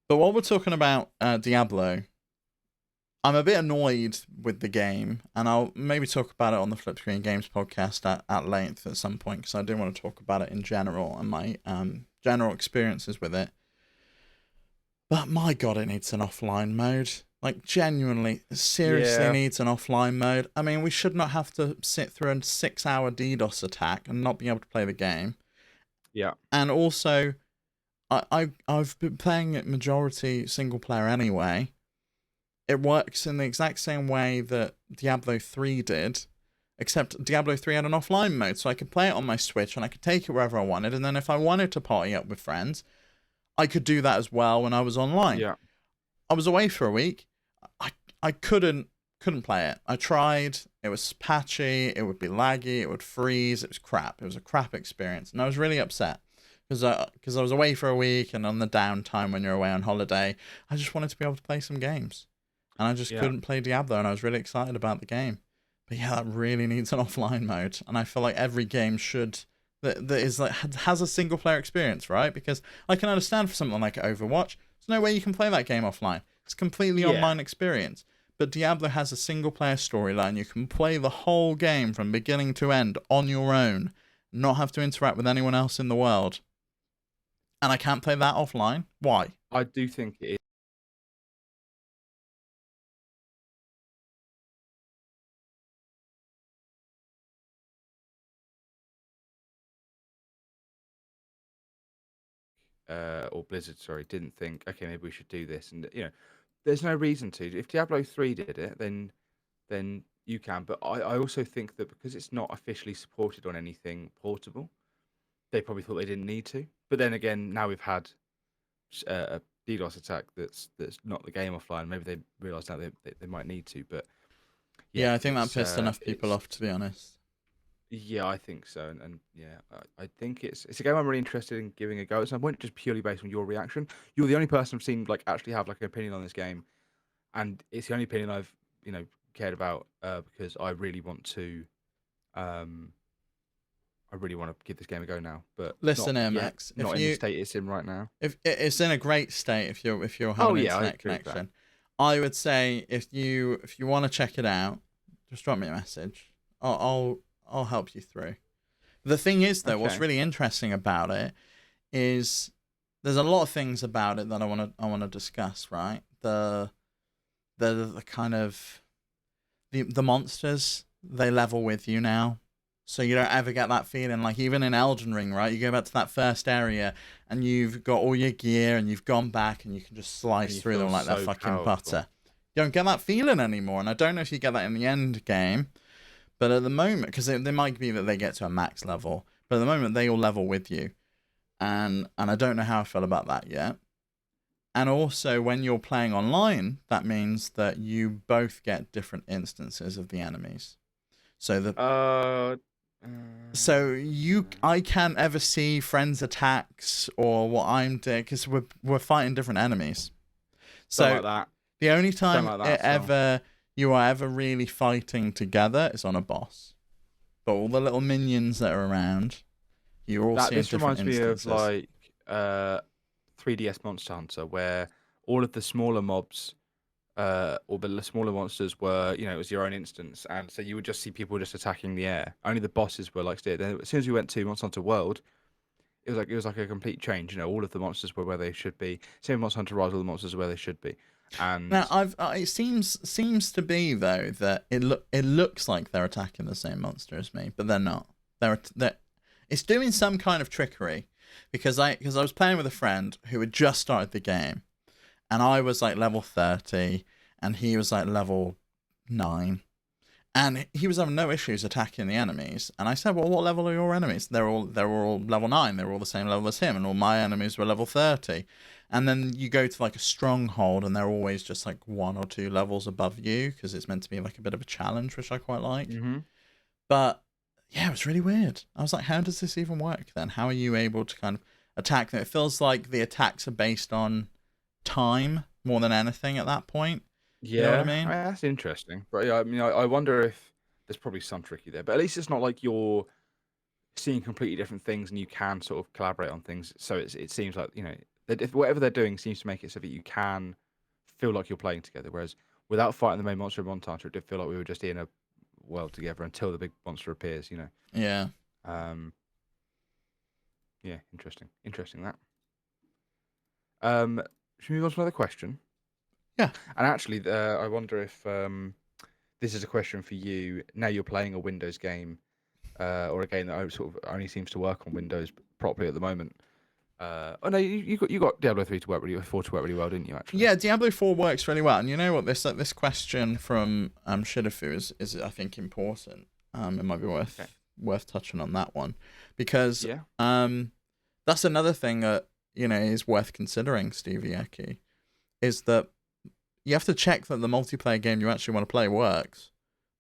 Speaker 1: But while we're talking about Diablo, I'm a bit annoyed with the game, and I'll maybe talk about it on the Flip Screen Games podcast at length at some point, because I do want to talk about it in general and my general experiences with it. But my God, it needs an offline mode. Like, genuinely, seriously needs an offline mode. I mean, we should not have to sit through a 6-hour DDoS attack and not be able to play the game.
Speaker 2: Yeah.
Speaker 1: And also, I've been playing it majority single player anyway. It works in the exact same way that Diablo 3 did, except Diablo 3 had an offline mode, so I could play it on my Switch and I could take it wherever I wanted, and then if I wanted to party up with friends, I could do that as well when I was online.
Speaker 2: Yeah.
Speaker 1: I was away for a week. I couldn't play it. I tried. It was patchy. It would be laggy. It would freeze. It was crap. It was a crap experience, and I was really upset because I was away for a week, and on the downtime when you're away on holiday, I just wanted to be able to play some games, and I just couldn't play Diablo, and I was really excited about the game. But yeah, that really needs an offline mode, and I feel like every game should that is like has a single player experience, right? Because I can understand for something like Overwatch, there's no way you can play that game offline. It's a completely online experience. But Diablo has a single-player storyline. You can play the whole game from beginning to end on your own, not have to interact with anyone else in the world. And I can't play that offline? Why?
Speaker 2: I do think it is... or Blizzard, sorry, didn't think, okay, maybe we should do this. And, there's no reason to. If Diablo 3 did it, then you can. But I also think that because it's not officially supported on anything portable, they probably thought they didn't need to. But then again, now we've had a DDoS attack that's not the game offline. Maybe they realised now they might need to. But
Speaker 1: yeah, I think that pissed enough people off, to be honest.
Speaker 2: Yeah, I think so, and I think it's a game I'm really interested in giving a go at some point, just purely based on your reaction. You're the only person I've seen like actually have like an opinion on this game, and it's the only opinion I've cared about because I really want to, give this game a go now. But
Speaker 1: listen, Max,
Speaker 2: not in the state it's in right now.
Speaker 1: If it's in a great state, if you're having an internet connection, I would say if you want to check it out, just drop me a message. I'll help you through. The thing is, though, what's really interesting about it is there's a lot of things about it that I want to discuss. Right, the kind of the monsters, they level with you now, so you don't ever get that feeling like even in Elden Ring, right? You go back to that first area and you've got all your gear and you've gone back and you can just slice through them like they're fucking butter. You don't get that feeling anymore, and I don't know if you get that in the end game. But at the moment, because they might be that they get to a max level, but at the moment they all level with you, and I don't know how I feel about that yet. And also, when you're playing online, that means that you both get different instances of the enemies. So I can't ever see friends' attacks or what I'm doing because we're fighting different enemies. So
Speaker 2: like that.
Speaker 1: The only time you are ever really fighting together is on a boss. But all the little minions that are around, you're all seeing different instances.
Speaker 2: This reminds me of 3DS Monster Hunter, where all of the smaller mobs, or the smaller monsters were, it was your own instance, and so you would just see people just attacking the air. Only the bosses were like steered. Then as soon as we went to Monster Hunter World, it was like a complete change. All of the monsters were where they should be. Same with Monster Hunter Rise, all the monsters are where they should be. And
Speaker 1: now it seems to be though that it looks like they're attacking the same monster as me, but they're not. It's doing some kind of trickery, because I was playing with a friend who had just started the game, and I was like level 30, and he was like level 9. And he was having no issues attacking the enemies. And I said, well, what level are your enemies? They were all level 9. They were all the same level as him. And all my enemies were level 30. And then you go to like a stronghold, and they're always just like 1 or 2 levels above you, because it's meant to be like a bit of a challenge, which I quite like.
Speaker 2: Mm-hmm.
Speaker 1: But yeah, it was really weird. I was like, how does this even work then? How are you able to kind of attack them? It feels like the attacks are based on time more than anything at that point.
Speaker 2: Yeah,
Speaker 1: you know what I mean?
Speaker 2: That's interesting. But yeah, I wonder if there's probably some tricky there. But at least it's not like you're seeing completely different things, and you can sort of collaborate on things. So it seems like if whatever they're doing seems to make it so that you can feel like you're playing together. Whereas without fighting the main monster of Monster Hunter, it did feel like we were just in a world together until the big monster appears.
Speaker 1: Yeah.
Speaker 2: Yeah. Interesting that. Should we move on to another question?
Speaker 1: Yeah.
Speaker 2: And actually, I wonder if this is a question for you. Now you're playing a Windows game, or a game that sort of only seems to work on Windows properly at the moment. Oh no, you got Diablo 3 to work really, 4 to work really well, didn't you? Actually.
Speaker 1: Yeah, Diablo 4 works really well, and you know what? This question from Shidafu is I think important. It might be worth touching on that one, because that's another thing that is worth considering, Stevie Eki, is that you have to check that the multiplayer game you actually want to play works,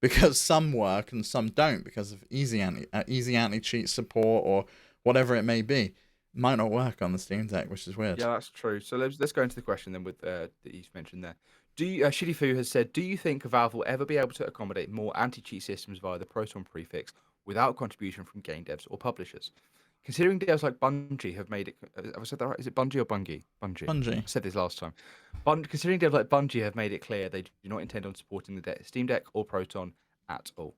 Speaker 1: because some work and some don't because of easy anti-cheat support or whatever it may be. Might not work on the Steam Deck, which is weird.
Speaker 2: Yeah, that's true. So let's go into the question then with that you mentioned there. Shidifu has said, do you think Valve will ever be able to accommodate more anti-cheat systems via the Proton prefix without contribution from game devs or publishers? Considering devs like Bungie have made it... Have I said that right? Is it Bungie or Bungie?
Speaker 1: Bungie.
Speaker 2: I said this last time. Considering devs like Bungie have made it clear they do not intend on supporting the Steam Deck or Proton at all.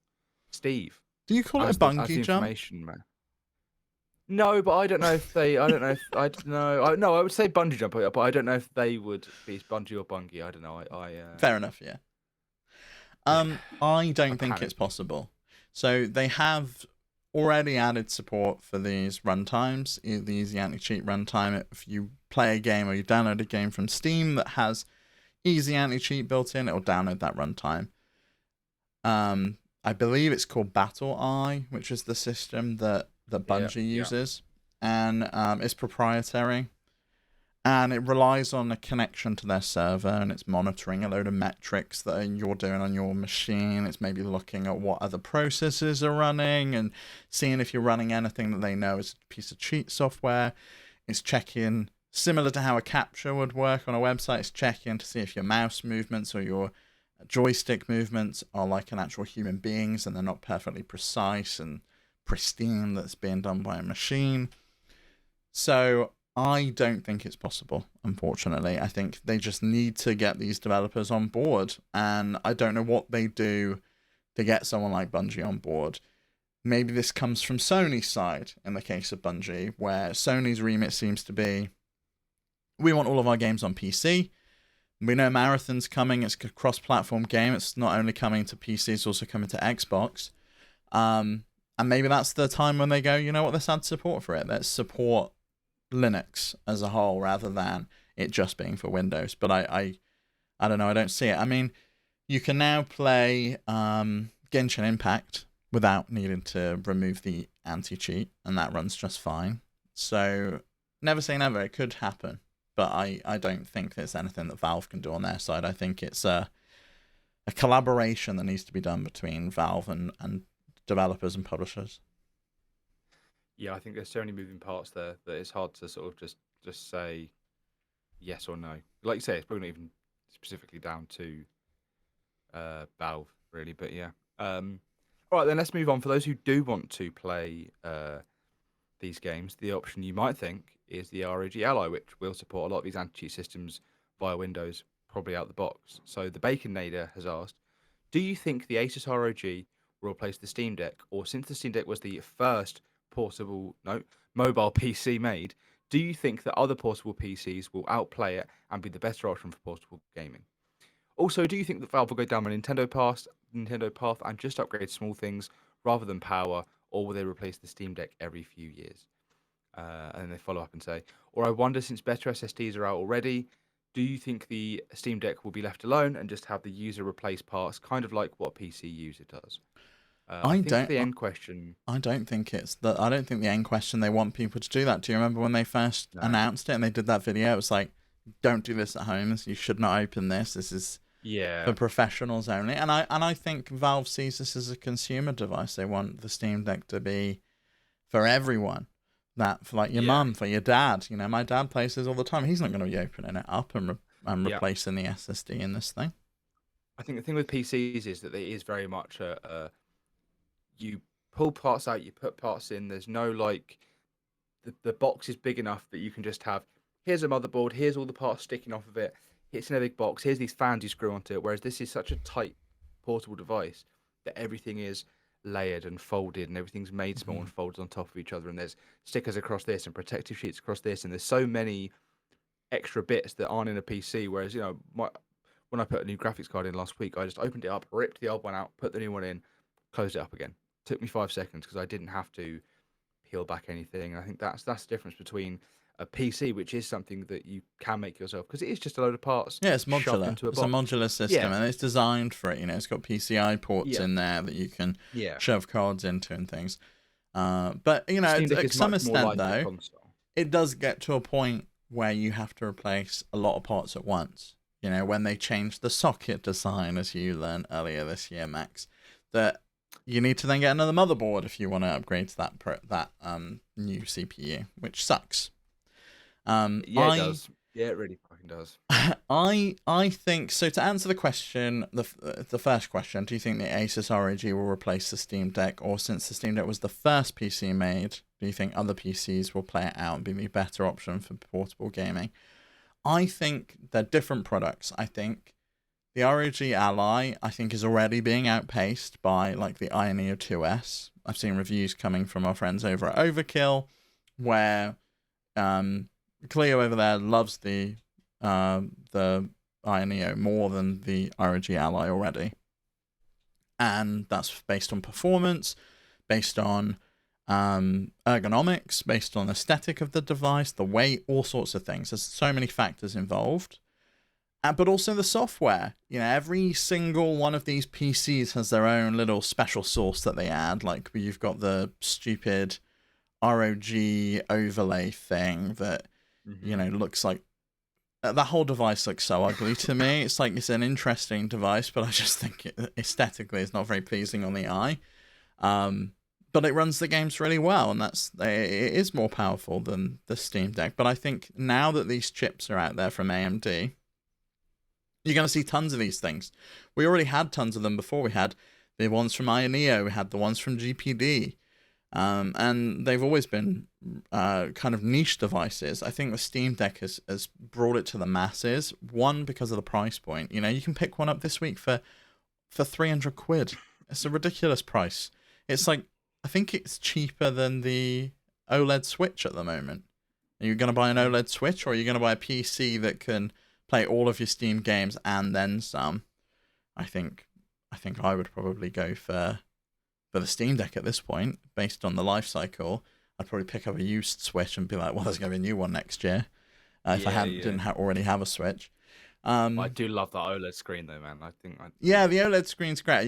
Speaker 2: Steve.
Speaker 1: Do you call it a Bungie jump?
Speaker 2: Man. No, but I don't know if they... I don't know if... I would say Bungie jump, but I don't know if they would be Bungie or Bungie. I don't know.
Speaker 1: Fair enough, yeah. I don't think it's possible. So they have already added support for these runtimes, the Easy Anti-Cheat runtime. If you play a game or you download a game from Steam that has Easy Anti-Cheat built in, it'll download that runtime. I believe it's called BattlEye, which is the system that Bungie uses, and it's proprietary, and it relies on a connection to their server, and it's monitoring a load of metrics that you're doing on your machine. It's maybe looking at what other processes are running and seeing if you're running anything that they know is a piece of cheat software. It's checking, similar to how a capture would work on a website, it's checking to see if your mouse movements or your joystick movements are like an actual human beings and they're not perfectly precise and pristine that's being done by a machine. So I don't think it's possible, unfortunately. I think they just need to get these developers on board, and I don't know what they do to get someone like Bungie on board. Maybe this comes from Sony's side in the case of Bungie, where Sony's remit seems to be, we want all of our games on PC. We know Marathon's coming. It's a cross-platform game. It's not only coming to PC, it's also coming to Xbox. And maybe that's the time when they go, you know what, let's add support for it. Let's support Linux as a whole rather than it just being for Windows. But I don't know. I don't see it. I mean, you can now play Genshin Impact without needing to remove the anti-cheat, and that runs just fine. So never say never. It could happen. But I don't think there's anything that Valve can do on their side. I think it's a collaboration that needs to be done between Valve and developers and publishers.
Speaker 2: Yeah, I think there's so many moving parts there that it's hard to sort of just say yes or no. Like you say, it's probably not even specifically down to Valve, really. But yeah. All right, then let's move on. For those who do want to play the these games, the option you might think is the ROG Ally, which will support a lot of these anti-cheat systems via Windows, probably out the box. So the Bacon Nader has asked, do you think the Asus ROG will replace the Steam Deck, or since the Steam Deck was the first mobile PC made, do you think that other portable PCs will outplay it and be the better option for portable gaming? Also, do you think that Valve will go down the Nintendo path and just upgrade small things rather than power, or will they replace the Steam Deck every few years? And then they follow up and say, or I wonder, since better SSDs are out already, do you think the Steam Deck will be left alone and just have the user replace parts, kind of like what a PC user does? I think the end question.
Speaker 1: I don't think it's that. I don't think the end question. They want people to do that. Do you remember when they first announced it and they did that video? It was like, don't do this at home. You should not open this. This is for professionals only. And I think Valve sees this as a consumer device. They want the Steam Deck to be for everyone. That for like your mum, for your dad. You know, my dad plays this all the time. He's not going to be opening it up and replacing the SSD in this thing.
Speaker 2: I think the thing with PCs is that it is very much you pull parts out, you put parts in. There's no like the box is big enough that you can just have, here's a motherboard, here's all the parts sticking off of it. It's in a big box. Here's these fans you screw onto it. Whereas this is such a tight portable device that everything is layered and folded, and everything's made small and folded on top of each other. And there's stickers across this and protective sheets across this, and there's so many extra bits that aren't in a PC. Whereas when I put a new graphics card in last week, I just opened it up, ripped the old one out, put the new one in, closed it up again. Took me 5 seconds because I didn't have to peel back anything. And I think that's the difference between a PC, which is something that you can make yourself, because it is just a load of parts.
Speaker 1: Yeah, it's modular. It's a modular system, and it's designed for it. You know, it's got PCI ports in there that you can shove cards into and things. But you know, to some extent, though, it does get to a point where you have to replace a lot of parts at once. You know, when they changed the socket design, as you learned earlier this year, Max, that you need to then get another motherboard if you want to upgrade to that new CPU, which sucks.
Speaker 2: It does. Yeah, it really fucking does.
Speaker 1: I think so. To answer the question, the first question, do you think the Asus ROG will replace the Steam Deck, or since the Steam Deck was the first PC made, do you think other PCs will play it out and be the better option for portable gaming? I think they're different products. I think the ROG Ally, I think, is already being outpaced by like the Aya Neo 2S. I've seen reviews coming from our friends over at Overkill, where Cleo over there loves the Aya Neo more than the ROG Ally already. And that's based on performance, based on ergonomics, based on aesthetic of the device, the weight, all sorts of things. There's so many factors involved. But also the software. You know, every single one of these PCs has their own little special sauce that they add. Like, you've got the stupid ROG overlay thing that, you know, looks like... that whole device looks so ugly to me. It's like, it's an interesting device, but I just think aesthetically it's not very pleasing on the eye. But it runs the games really well, and it is more powerful than the Steam Deck. But I think now that these chips are out there from AMD, you're going to see tons of these things. We already had tons of them before. We had the ones from Aya Neo, we had the ones from GPD, and they've always been kind of niche devices. I think the Steam Deck has brought it to the masses. One, because of the price point. You know, you can pick one up this week for 300 quid. It's a ridiculous price. It's like, I think it's cheaper than the OLED Switch at the moment. Are you going to buy an OLED Switch, or are you going to buy a PC that can play all of your Steam games and then some? I think I would probably go for the Steam Deck at this point, based on the life cycle. I'd probably pick up a used Switch and be like, well, there's going to be a new one next year. If I didn't already have a Switch.
Speaker 2: I do love that OLED screen though, man.
Speaker 1: Yeah, the OLED screen's great.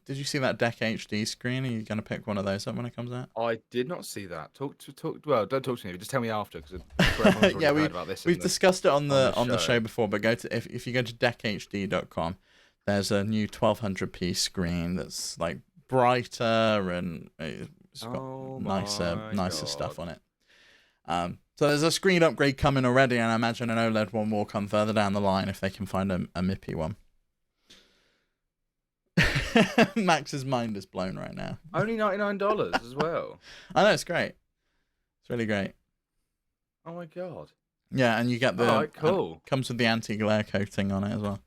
Speaker 1: Did you see that Deck HD screen? Are you going to pick one of those up when it comes out?
Speaker 2: I did not see that. Well, don't talk to me. Just tell me after, because
Speaker 1: yeah, we've discussed it on the show before. But if you go to deckhd.com, there's a new 1200p screen that's like brighter, and it's got nicer stuff on it. So there's a screen upgrade coming already, and I imagine an OLED one will come further down the line if they can find a MIPI one. Max's mind is blown right now.
Speaker 2: Only $99 as well.
Speaker 1: I know, it's great. It's really great.
Speaker 2: Oh my god.
Speaker 1: Yeah, and you get the
Speaker 2: cool.
Speaker 1: Comes with the anti-glare coating on it as well.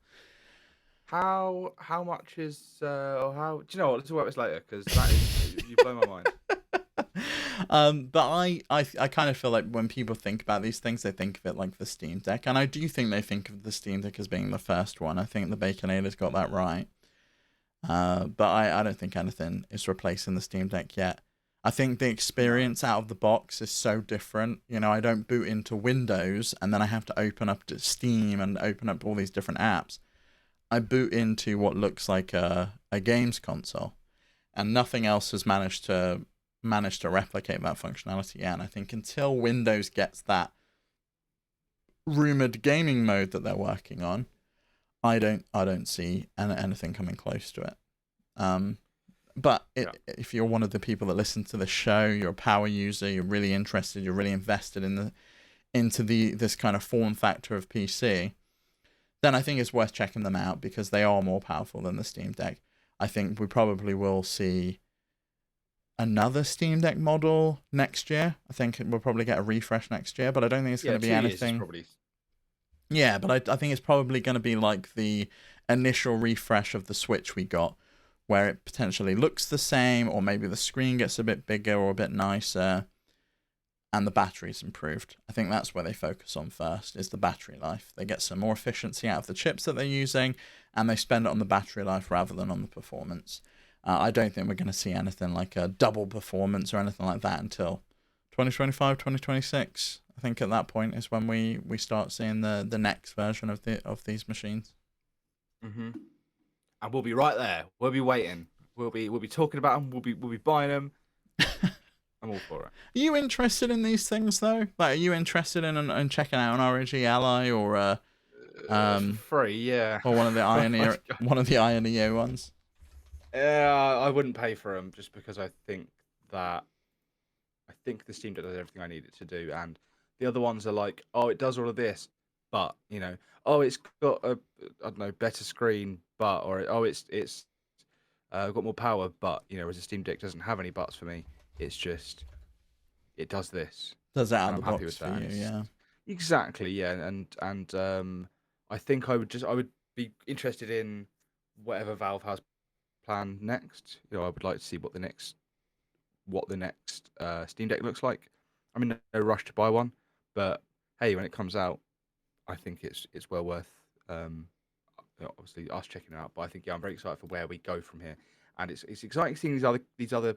Speaker 2: How much is or how do you know what? Let's talk about this later because that is you blow my mind.
Speaker 1: But I kind of feel like when people think about these things, they think of it like the Steam Deck, and I do think they think of the Steam Deck as being the first one. I think the Baconator's got that right. But I don't think anything is replacing the Steam Deck yet. I think the experience out of the box is so different. You know, I don't boot into Windows and then I have to open up Steam and open up all these different apps. I boot into what looks like a games console, and nothing else has managed to replicate that functionality yet. And I think until Windows gets that rumored gaming mode that they're working on, I don't see anything coming close to it. But if you're one of the people that listen to the show, you're a power user, you're really interested, you're really invested into this kind of form factor of PC, then I think it's worth checking them out because they are more powerful than the Steam Deck. I think we probably will see another Steam Deck model next year. I think we'll probably get a refresh next year, but I don't think it's going to be anything. Probably... Yeah, but I think it's probably going to be like the initial refresh of the Switch we got, where it potentially looks the same, or maybe the screen gets a bit bigger or a bit nicer, and the battery's improved. I think that's where they focus on first, is the battery life. They get some more efficiency out of the chips that they're using, and they spend it on the battery life rather than on the performance. I don't think we're going to see anything like a double performance or anything like that until 2025, 2026. I think at that point is when we start seeing the next version of these machines.
Speaker 2: Mm-hmm. And we'll be right there. We'll be waiting. We'll be talking about them. We'll be buying them. I'm all for it.
Speaker 1: Are you interested in these things though? Like, are you interested in checking out an ROG Ally or
Speaker 2: free? Yeah.
Speaker 1: Or one of the Aya Neo ones?
Speaker 2: Yeah, I wouldn't pay for them just because I think the Steam Deck does everything I need it to do, and the other ones are like, oh, it does all of this, but you know, oh, it's got a better screen, but it's got more power, but you know, whereas the Steam Deck doesn't have any buts for me. It's just it does this.
Speaker 1: Does that out of the box for you? Yeah.
Speaker 2: Exactly. Yeah, and I think I would be interested in whatever Valve has planned next. You know, I would like to see what the next Steam Deck looks like. I'm in no rush to buy one, but hey, when it comes out, I think it's well worth obviously us checking it out. But I think I'm very excited for where we go from here, and it's exciting seeing these other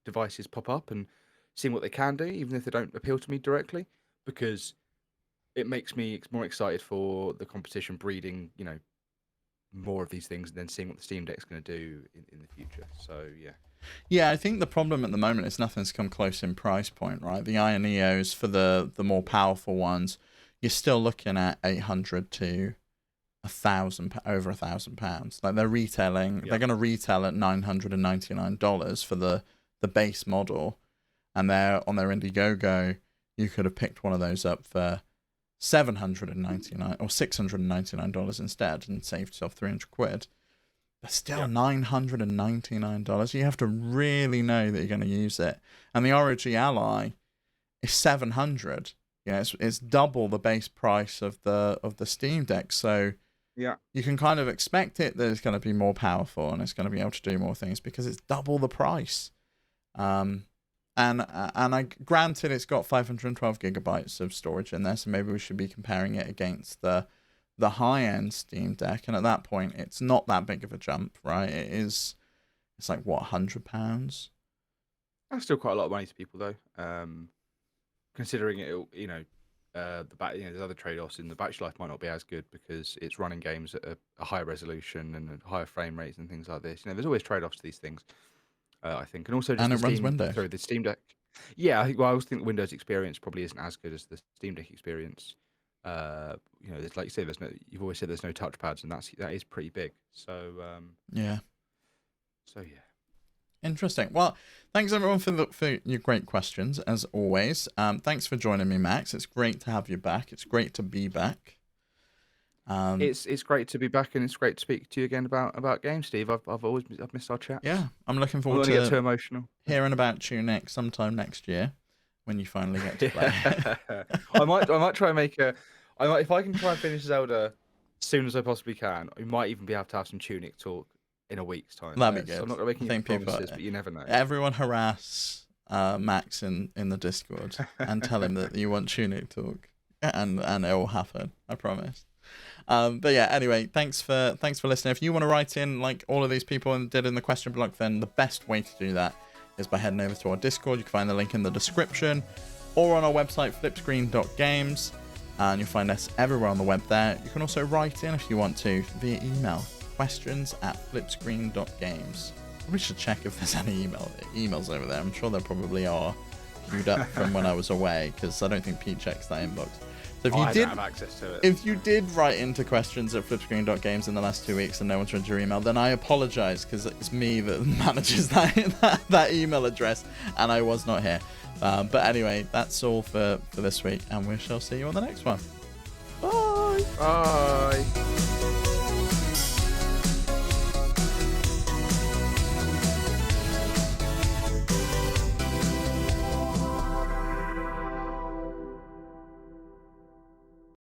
Speaker 2: devices pop up and seeing what they can do, even if they don't appeal to me directly, because it makes me more excited for the competition breeding, you know, more of these things, and then seeing what the Steam Deck's going to do in the future. So
Speaker 1: yeah, I think the problem at the moment is nothing's come close in price point, right? The Aya Neos, for the more powerful ones, you're still looking at 800 to over £1,000. Like they're retailing, they're going to retail at $999 for the base model, and they're on their Indiegogo. You could have picked one of those up for $799 or $699 instead and saved yourself £300. But still $999. You have to really know that you're going to use it. And the ROG Ally is $700. You know, it's double the base price of the Steam Deck. So you can kind of expect it that it's going to be more powerful and it's going to be able to do more things because it's double the price. And I granted it's got 512 gigabytes of storage in there, so maybe we should be comparing it against the high-end Steam Deck, and at that point it's not that big of a jump, right? It's like what, £100?
Speaker 2: That's still quite a lot of money to people though, considering it, you know, there's other trade-offs in the battery life might not be as good because it's running games at a higher resolution and a higher frame rates and things like this. You know, there's always trade-offs to these things. I think, and also just
Speaker 1: runs Windows.
Speaker 2: Sorry, the Steam Deck. Yeah, I always think the Windows experience probably isn't as good as the Steam Deck experience. You know, it's like you say, you've always said there's no touchpads, and that is pretty big. So
Speaker 1: yeah.
Speaker 2: So yeah.
Speaker 1: Interesting. Well, thanks everyone for your great questions as always. Thanks for joining me, Max. It's great to have you back. It's great to be back.
Speaker 2: It's great to be back, and it's great to speak to you again about games, Steve. I've missed our chat.
Speaker 1: Yeah, I'm looking forward to
Speaker 2: get too emotional.
Speaker 1: Hearing about you sometime next year. when you finally get to play.
Speaker 2: I might try and make if I can try and finish Zelda as soon as I possibly can, we might even be able to have some Tunic talk in a week's time.
Speaker 1: That'd be good.
Speaker 2: I'm not making any promises, but you never know.
Speaker 1: Everyone harass Max in the Discord and tell him that you want Tunic talk, and it will happen. I promise. But yeah, anyway, thanks for listening. If you want to write in like all of these people did in the question block, then the best way to do that is by heading over to our Discord. You can find the link in the description, or on our website flipscreen.games, and you'll find us everywhere on the web there. You can also write in if you want to via email, questions@flipscreen.games. We should check if there's any emails over there. I'm sure there probably are, queued up from when I was away, because I don't think Pete checks that inbox. So if
Speaker 2: I don't have access to it.
Speaker 1: If you did write into questions@flipscreen.games in the last 2 weeks and no one's read your email, then I apologize, because it's me that manages that email address, and I was not here. But anyway, that's all for this week, and we shall see you on the next one. Bye.
Speaker 2: Bye.